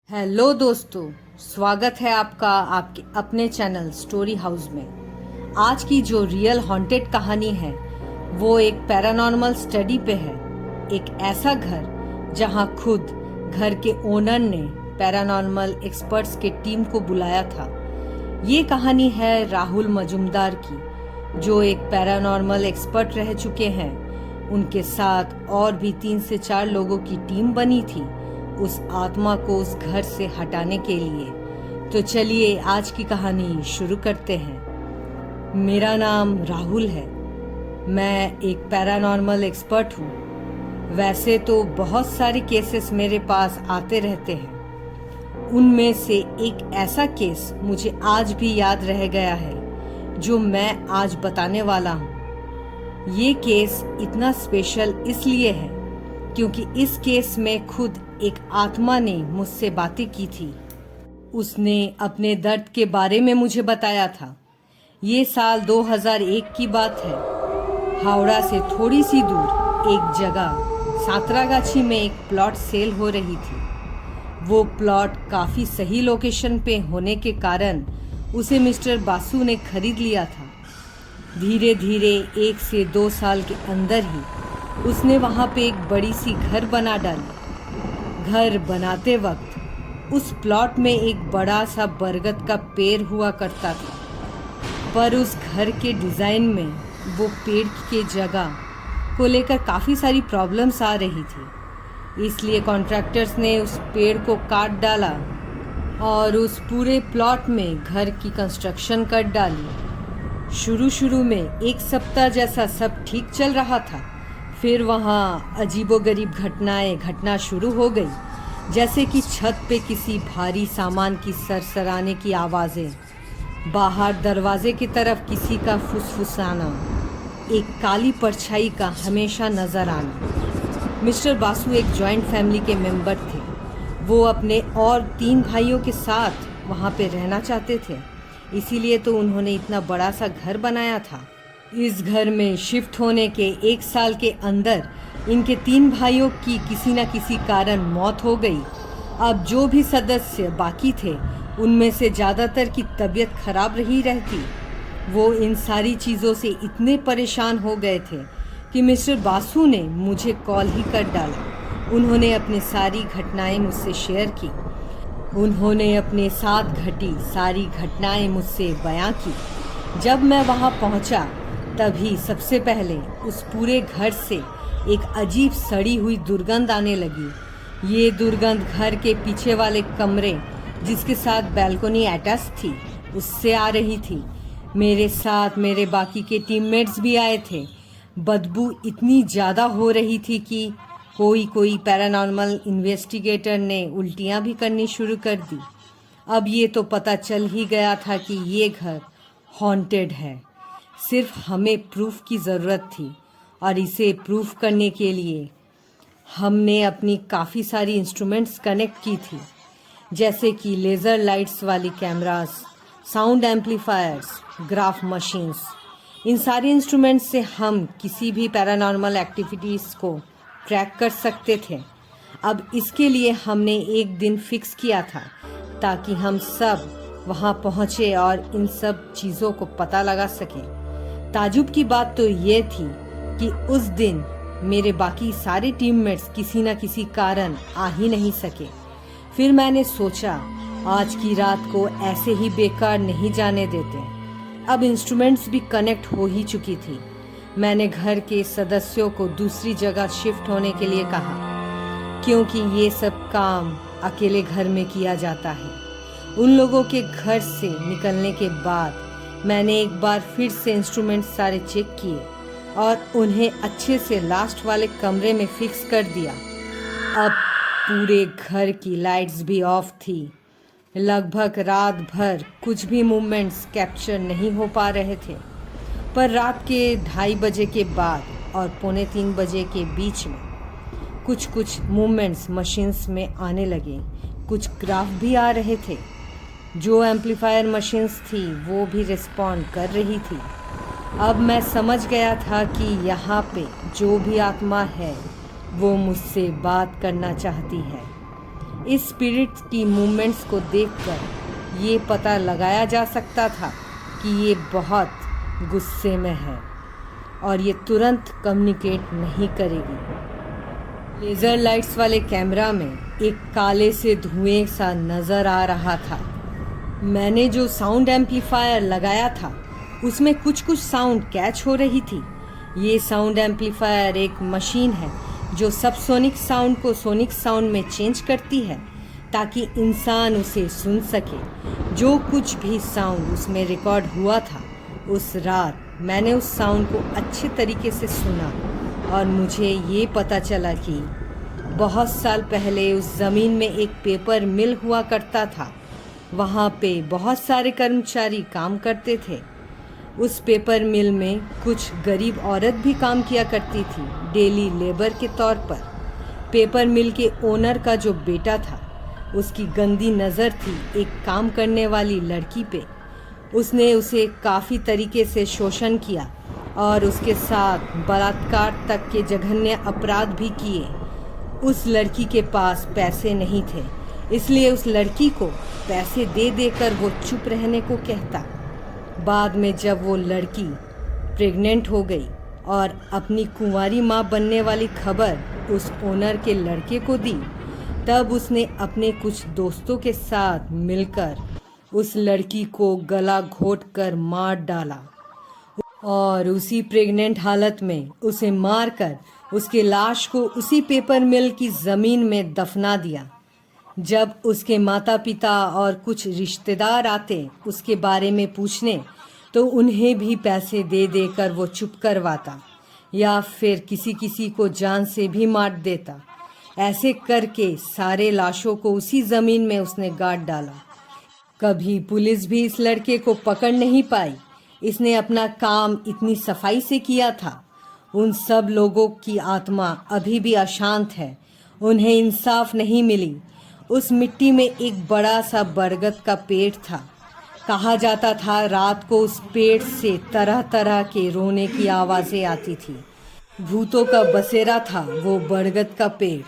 Hello दोस्तों, स्वागत है आपका आपके अपने चैनल स्टोरी हाउस में। आज की जो रियल हॉन्टेड कहानी है वो एक पैरानॉर्मल स्टडी पे है। एक ऐसा घर जहां खुद घर के ओनर ने पैरानॉर्मल एक्सपर्ट्स के टीम को बुलाया था। ये कहानी है राहुल मजुमदार की, जो एक पैरानॉर्मल एक्सपर्ट रह चुके हैं। उनके साथ और भी 3 से 4 लोगों की टीम बनी थी उस आत्मा को उस घर से हटाने के लिए। तो चलिए आज की कहानी शुरू करते हैं। मेरा नाम राहुल है। मैं एक पैरानॉर्मल एक्सपर्ट हूँ। वैसे तो बहुत सारे केसेस मेरे पास आते रहते हैं। उनमें से एक ऐसा केस मुझे आज भी याद रह गया है जो मैं आज बताने वाला हूँ। ये केस इतना स्पेशल इसलिए है क्योंकि इस केस में खुद एक आत्मा ने मुझसे बातें की थी। उसने अपने दर्द के बारे में मुझे बताया था। ये साल 2001 की बात है। हावड़ा से थोड़ी सी दूर एक जगह सातरागाछी में एक प्लॉट सेल हो रही थी। वो प्लॉट काफ़ी सही लोकेशन पे होने के कारण उसे मिस्टर बासु ने खरीद लिया था। धीरे धीरे 1 से 2 साल के अंदर ही उसने वहाँ पे एक बड़ी सी घर बना डाली। घर बनाते वक्त उस प्लॉट में एक बड़ा सा बरगद का पेड़ हुआ करता था, पर उस घर के डिज़ाइन में वो पेड़ के जगह को लेकर काफ़ी सारी प्रॉब्लम्स आ रही थी। इसलिए कॉन्ट्रैक्टर्स ने उस पेड़ को काट डाला और उस पूरे प्लॉट में घर की कंस्ट्रक्शन कर डाली। शुरू में 1 सप्ताह जैसा सब ठीक चल रहा था। फिर वहाँ अजीबोगरीब घटनाएं घटना शुरू हो गई, जैसे कि छत पे किसी भारी सामान की सरसराने की आवाज़ें, बाहर दरवाजे की तरफ किसी का फुसफुसाना, एक काली परछाई का हमेशा नज़र आना। मिस्टर बासु एक जॉइंट फैमिली के मेंबर थे। वो अपने और 3 भाइयों के साथ वहाँ पे रहना चाहते थे, इसीलिए तो उन्होंने इतना बड़ा सा घर बनाया था। इस घर में शिफ्ट होने के 1 साल के अंदर इनके 3 भाइयों की किसी न किसी कारण मौत हो गई। अब जो भी सदस्य बाकी थे उनमें से ज़्यादातर की तबीयत खराब रही रहती। वो इन सारी चीज़ों से इतने परेशान हो गए थे कि मिस्टर बासु ने मुझे कॉल ही कर डाला। उन्होंने अपनी सारी घटनाएं मुझसे शेयर की। उन्होंने अपने साथ घटी सारी घटनाएं मुझसे बयां की। जब मैं वहां पहुंचा तभी सबसे पहले उस पूरे घर से एक अजीब सड़ी हुई दुर्गंध आने लगी। ये दुर्गंध घर के पीछे वाले कमरे जिसके साथ बैल्कनी अटैच थी उससे आ रही थी। मेरे साथ मेरे बाकी के टीममेट्स भी आए थे। बदबू इतनी ज़्यादा हो रही थी कि कोई पैरानॉर्मल इन्वेस्टिगेटर ने उल्टियाँ भी करनी शुरू कर दी। अब ये तो पता चल ही गया था कि ये घर हॉन्टेड है। सिर्फ हमें प्रूफ की ज़रूरत थी और इसे प्रूफ करने के लिए हमने अपनी काफ़ी सारी इंस्ट्रूमेंट्स कनेक्ट की थी, जैसे कि लेज़र लाइट्स वाली cameras, sound amplifiers, graph machines. इन सारे इंस्ट्रूमेंट्स से हम किसी भी पैरानॉर्मल एक्टिविटीज़ को ट्रैक कर सकते थे। अब इसके लिए हमने एक दिन फिक्स किया था ताकि हम सब वहाँ पहुँचे और इन सब चीज़ों को पता लगा सकें। ताजुब की बात तो ये थी कि उस दिन मेरे बाकी सारे टीममेट्स किसी न किसी कारण आ ही नहीं सके। फिर मैंने सोचा आज की रात को ऐसे ही बेकार नहीं जाने देते। अब इंस्ट्रूमेंट्स भी कनेक्ट हो ही चुकी थी। मैंने घर के सदस्यों को दूसरी जगह शिफ्ट होने के लिए कहा, क्योंकि ये सब काम अकेले घर में किया जाता है। उन लोगों के घर से निकलने के बाद मैंने एक बार फिर से इंस्ट्रूमेंट सारे चेक किए और उन्हें अच्छे से लास्ट वाले कमरे में फिक्स कर दिया। अब पूरे घर की लाइट्स भी ऑफ थी। लगभग रात भर कुछ भी मूवमेंट्स कैप्चर नहीं हो पा रहे थे, पर रात के 2:30 बजे के बाद और 2:45 बजे के बीच में कुछ मूवमेंट्स मशीन्स में आने लगे। कुछ ग्राफ भी आ रहे थे। जो एम्पलीफायर मशीन्स थी वो भी रिस्पॉन्ड कर रही थी। अब मैं समझ गया था कि यहाँ पे जो भी आत्मा है वो मुझसे बात करना चाहती है। इस स्पिरिट की मूवमेंट्स को देखकर ये पता लगाया जा सकता था कि ये बहुत गुस्से में है और ये तुरंत कम्युनिकेट नहीं करेगी। लेज़र लाइट्स वाले कैमरा में एक काले से धुएं सा नज़र आ रहा था। मैंने जो साउंड एम्पलीफायर लगाया था उसमें कुछ कुछ साउंड कैच हो रही थी। ये साउंड एम्पलीफायर एक मशीन है जो सबसोनिक साउंड को सोनिक साउंड में चेंज करती है ताकि इंसान उसे सुन सके। जो कुछ भी साउंड उसमें रिकॉर्ड हुआ था उस रात मैंने उस साउंड को अच्छे तरीके से सुना और मुझे ये पता चला कि बहुत साल पहले उस ज़मीन में एक पेपर मिल हुआ करता था। वहाँ पे बहुत सारे कर्मचारी काम करते थे। उस पेपर मिल में कुछ गरीब औरत भी काम किया करती थी डेली लेबर के तौर पर। पेपर मिल के ओनर का जो बेटा था उसकी गंदी नज़र थी एक काम करने वाली लड़की पे। उसने उसे काफ़ी तरीके से शोषण किया और उसके साथ बलात्कार तक के जघन्य अपराध भी किए। उस लड़की के पास पैसे नहीं थे, इसलिए उस लड़की को पैसे दे देकर वो चुप रहने को कहता। बाद में जब वो लड़की प्रेग्नेंट हो गई और अपनी कुंवारी माँ बनने वाली खबर उस ओनर के लड़के को दी, तब उसने अपने कुछ दोस्तों के साथ मिलकर उस लड़की को गला घोट कर मार डाला और उसी प्रेग्नेंट हालत में उसे मारकर उसके लाश को उसी पेपर मिल की ज़मीन में दफना दिया। जब उसके माता पिता और कुछ रिश्तेदार आते उसके बारे में पूछने तो उन्हें भी पैसे दे देकर वो चुप करवाता या फिर किसी किसी को जान से भी मार देता। ऐसे करके सारे लाशों को उसी ज़मीन में उसने गाड़ डाला। कभी पुलिस भी इस लड़के को पकड़ नहीं पाई। इसने अपना काम इतनी सफाई से किया था। उन सब लोगों की आत्मा अभी भी अशांत है, उन्हें इंसाफ नहीं मिली। उस मिट्टी में एक बड़ा सा बरगद का पेड़ था। कहा जाता था रात को उस पेड़ से तरह तरह के रोने की आवाज़ें आती थी। भूतों का बसेरा था वो बरगद का पेड़।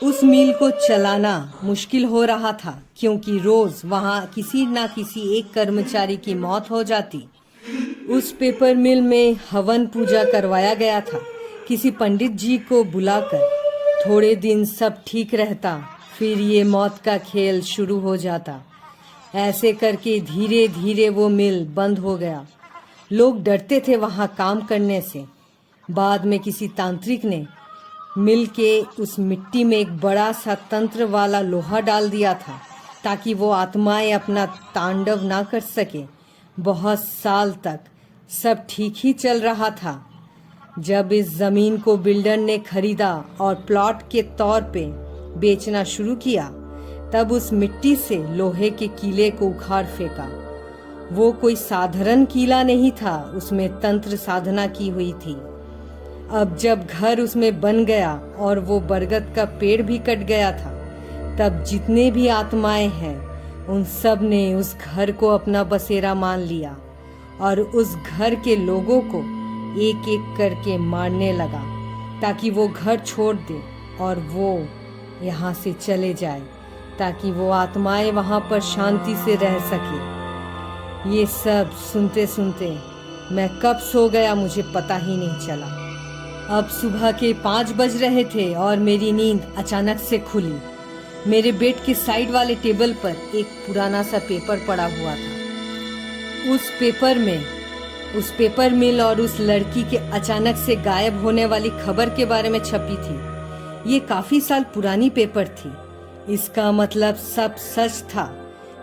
उस मिल को चलाना मुश्किल हो रहा था क्योंकि रोज़ वहाँ किसी ना किसी एक कर्मचारी की मौत हो जाती। उस पेपर मिल में हवन पूजा करवाया गया था किसी पंडित जी को बुलाकर। थोड़े दिन सब ठीक रहता, फिर ये मौत का खेल शुरू हो जाता। ऐसे करके धीरे धीरे वो मिल बंद हो गया। लोग डरते थे वहाँ काम करने से। बाद में किसी तांत्रिक ने मिल के उस मिट्टी में एक बड़ा सा तंत्र वाला लोहा डाल दिया था ताकि वो आत्माएं अपना तांडव ना कर सके। बहुत साल तक सब ठीक ही चल रहा था। जब इस ज़मीन को बिल्डर ने खरीदा और प्लॉट के तौर पे बेचना शुरू किया, तब उस मिट्टी से लोहे के कीले को उखाड़ फेंका। वो कोई साधारण कीला नहीं था, उसमें तंत्र साधना की हुई थी। अब जब घर उसमें बन गया और वो बरगद का पेड़ भी कट गया था, तब जितने भी आत्माएं हैं उन सब ने उस घर को अपना बसेरा मान लिया और उस घर के लोगों को एक एक करके मारने लगा ताकि वो घर छोड़ दे और वो यहाँ से चले जाए, ताकि वो आत्माएं वहाँ पर शांति से रह सके। ये सब सुनते सुनते मैं कब सो गया मुझे पता ही नहीं चला। अब सुबह के 5 बज रहे थे और मेरी नींद अचानक से खुली। मेरे बेड के साइड वाले टेबल पर एक पुराना सा पेपर पड़ा हुआ था। उस पेपर मिल और उस लड़की के अचानक से गायब होने वाली खबर के बारे में छपी थी। ये काफ़ी साल पुरानी पेपर थी। इसका मतलब सब सच था।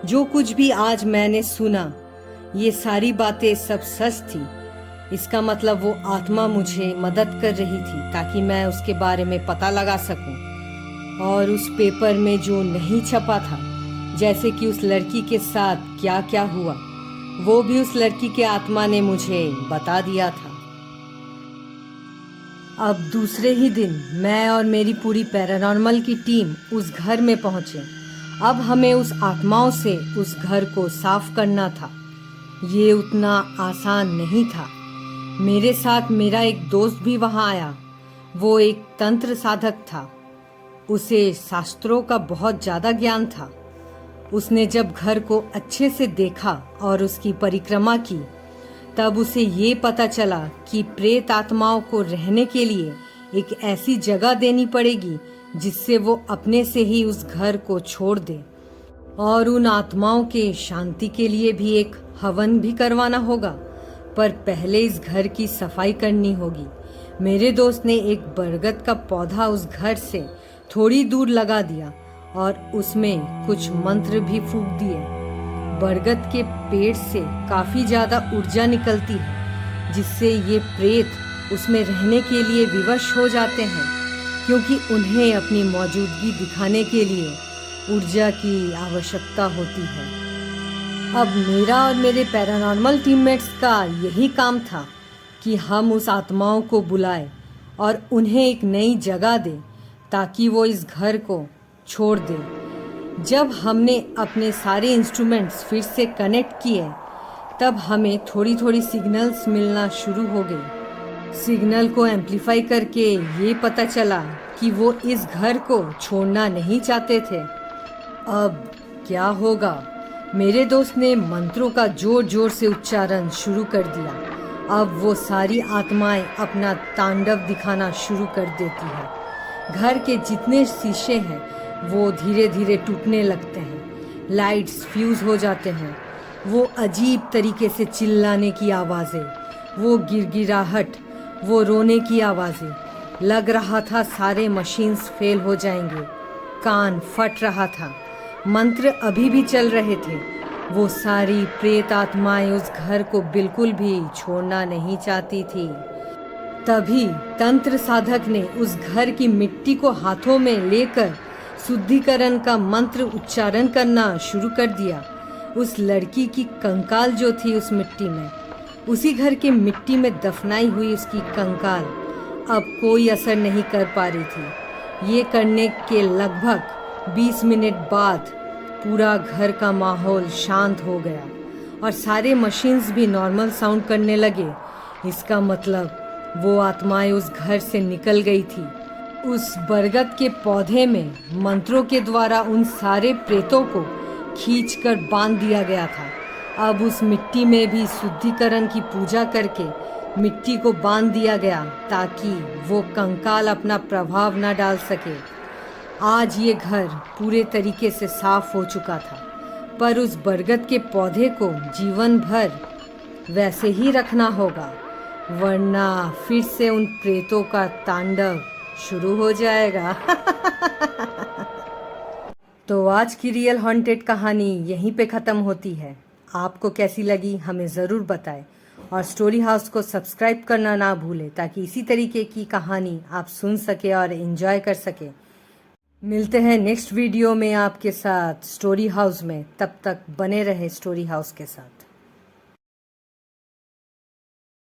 जो कुछ भी आज मैंने सुना, ये सारी बातें सब सच थी। इसका मतलब वो आत्मा मुझे मदद कर रही थी ताकि मैं उसके बारे में पता लगा सकूं। और उस पेपर में जो नहीं छपा था, जैसे कि उस लड़की के साथ क्या क्या हुआ, वो भी उस लड़की के आत्मा ने मुझे बता दिया था। अब दूसरे ही दिन मैं और मेरी पूरी पैरानॉर्मल की टीम उस घर में पहुंचे। अब हमें उस आत्माओं से उस घर को साफ करना था। ये उतना आसान नहीं था। मेरे साथ मेरा एक दोस्त भी वहां आया। वो एक तंत्र साधक था। उसे शास्त्रों का बहुत ज़्यादा ज्ञान था। उसने जब घर को अच्छे से देखा और उसकी परिक्रमा की, तब उसे ये पता चला कि प्रेत आत्माओं को रहने के लिए एक ऐसी जगह देनी पड़ेगी जिससे वो अपने से ही उस घर को छोड़ दे, और उन आत्माओं के शांति के लिए भी एक हवन भी करवाना होगा। पर पहले इस घर की सफाई करनी होगी। मेरे दोस्त ने एक बरगद का पौधा उस घर से थोड़ी दूर लगा दिया और उसमें कुछ मंत्र भी फूंक दिए। बरगद के पेड़ से काफी ज्यादा ऊर्जा निकलती है, जिससे ये प्रेत उसमें रहने के लिए विवश हो जाते हैं, क्योंकि उन्हें अपनी मौजूदगी दिखाने के लिए ऊर्जा की आवश्यकता होती है। अब मेरा और मेरे पैरानॉर्मल टीममेट्स का यही काम था कि हम उस आत्माओं को बुलाएं और उन्हें एक नई जगह दें ताकि वो इस घर को छोड़ दें। जब हमने अपने सारे इंस्ट्रूमेंट्स फिर से कनेक्ट किए, तब हमें थोड़ी थोड़ी सिग्नल्स मिलना शुरू हो गई। सिग्नल को एम्पलीफाई करके ये पता चला कि वो इस घर को छोड़ना नहीं चाहते थे। अब क्या होगा? मेरे दोस्त ने मंत्रों का जोर जोर से उच्चारण शुरू कर दिया। अब वो सारी आत्माएं अपना तांडव दिखाना शुरू कर देती है। घर के जितने शीशे हैं वो धीरे धीरे टूटने लगते हैं, लाइट्स फ्यूज हो जाते हैं। वो अजीब तरीके से चिल्लाने की आवाज़ें, वो गिड़गिड़ाहट, वो रोने की आवाज़ें। लग रहा था सारे मशीन्स फेल हो जाएंगे। कान फट रहा था। मंत्र अभी भी चल रहे थे। वो सारी प्रेत आत्माएं उस घर को बिल्कुल भी छोड़ना नहीं चाहती थी। तभी तंत्र साधक ने उस घर की मिट्टी को हाथों में लेकर शुद्धिकरण का मंत्र उच्चारण करना शुरू कर दिया। उस लड़की की कंकाल जो थी उस मिट्टी में, उसी घर के मिट्टी में दफनाई हुई उसकी कंकाल अब कोई असर नहीं कर पा रही थी। ये करने के लगभग 20 मिनट बाद पूरा घर का माहौल शांत हो गया और सारे मशीन्स भी नॉर्मल साउंड करने लगे। इसका मतलब वो आत्माएं उस घर से निकल गई थी। उस बरगद के पौधे में मंत्रों के द्वारा उन सारे प्रेतों को खींचकर बांध दिया गया था। अब उस मिट्टी में भी शुद्धिकरण की पूजा करके मिट्टी को बांध दिया गया ताकि वो कंकाल अपना प्रभाव न डाल सके। आज ये घर पूरे तरीके से साफ हो चुका था, पर उस बरगद के पौधे को जीवन भर वैसे ही रखना होगा, वरना फिर से उन प्रेतों का तांडव शुरू हो जाएगा। तो आज की रियल हॉन्टेड कहानी यहीं पे ख़त्म होती है। आपको कैसी लगी हमें ज़रूर बताएं और स्टोरी हाउस को सब्सक्राइब करना ना भूलें ताकि इसी तरीके की कहानी आप सुन सके और एंजॉय कर सके। मिलते हैं नेक्स्ट वीडियो में आपके साथ स्टोरी हाउस में। तब तक बने रहे स्टोरी हाउस के साथ।